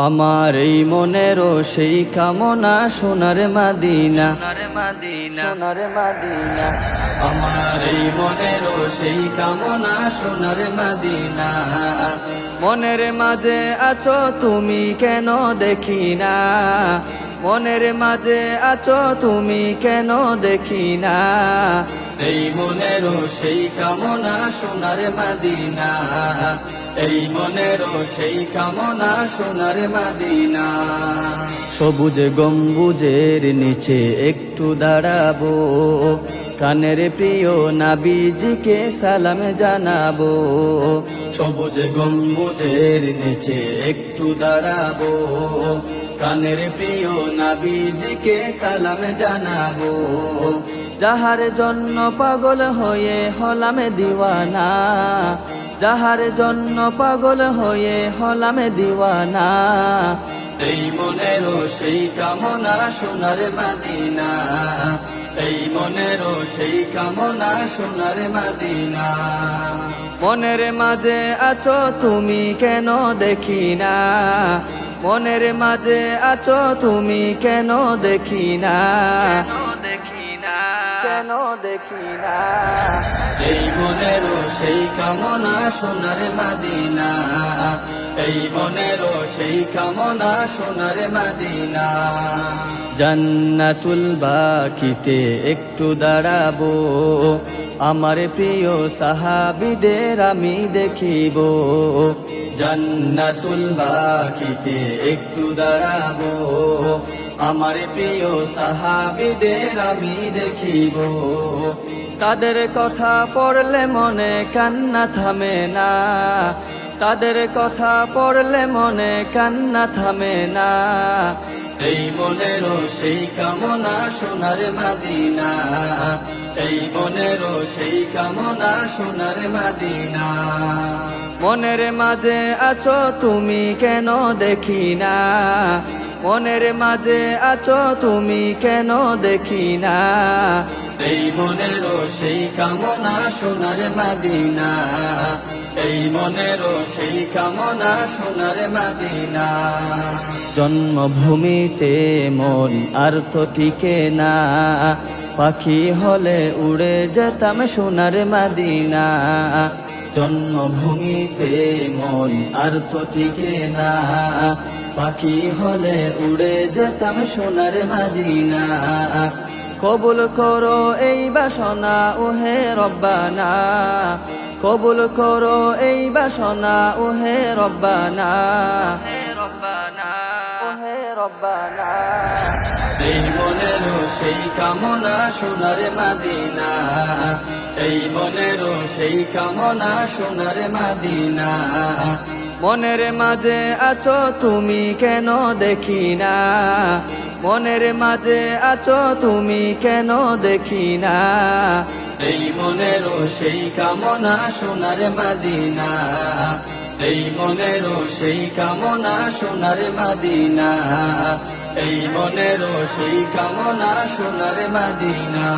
আমার এই মনেরও সেই কামনা সোনার মাদিনা, সোনার মাদিনা। আমার এই মনেরও সেই কামনা সোনার মাদিনা। মনের মাঝে আছো তুমি কেন দেখি না, মনের মাঝে আছো তুমি কেন দেখি না। এই মনেরও সেই কামনা সোনার মাদিনা, এই মনেরও সেই কামনা সোনার মাদিনা। সবুজ গম্বুজের নিচে একটু দাঁড়াবো, প্রাণের প্রিয় নবীজিকে সালাম জানাবো। সবুজ গম্বুজের নিচে একটু দাঁড়াবো, প্রাণের প্রিয় নবীজিকে সালাম জানাবো। যাহার জন্য পাগল হয়ে হলাম দিওয়ানা, যাহার জন্য পাগল হয়ে হলাম দিওয়ানা। এই মনেরও সেই কামনা সোনার মাদিনা, এই মনেরও সেই কামনা সোনার মাদিনা। মনের মাঝে আছো তুমি কেন দেখি না, মনের মাঝে আছো তুমি কেন দেখি না, কেন দেখি না। এই মনেরও সেই কামনা সোনার মাদিনা, এই মনেরও সেই কামনা সোনার মাদিনা। জান্নাতুল বাকিতে একটু দাঁড়াবো, আমার প্রিয় সাহাবীদের আমি দেখিব। জান্নাতুল বাকিতে একটু দাঁড়াবো, আমার প্রিয় সাহাবীদের আমি দেখিব। তাদের কথা পড়লে মনে কান্না থামে না, তাদের কথা পড়লে মনে কান্না থামে না। এই মনেরও সেই কামনা সোনার মাদিনা, এই মনেরও সেই কামনা সোনার মাদিনা। মনের মাঝে আছো তুমি কেন দেখি না, মনের মাঝে আছো তুমি কেন দেখি না। এই মনেরও সেই কামনা সোনার মাদিনা, এই মনেরও সেই কামনা সোনার মাদিনা। জন্মভূমিতে মন আর তো টিকে না, পাখি হলে উড়ে যেতাম সোনার মাদিনা। জন্মভূমিতে মন আর তো টিকে না, পাখি হলে উড়ে যেতাম সোনার মাদিনা। কবুল করো এই বাসনা ওহে রব্বানা, কবুল করো এই বাসনা ওহে রব্বানা, ওহে রব্বানা। এই মনেরও সেই কামনা সোনার মাদিনা, এই মনেরও সেই কামনা সোনার মাদিনা। মনের মাঝে আছো তুমি কেন দেখি না, মনের মাঝে আছো তুমি কেন দেখি না। এই মনেরও সেই কামনা সোনার মাদিনা, এই মনেরও সেই কামনা সোনার মাদিনা, এই মনেরও সেই কামনা সোনার মাদিনা।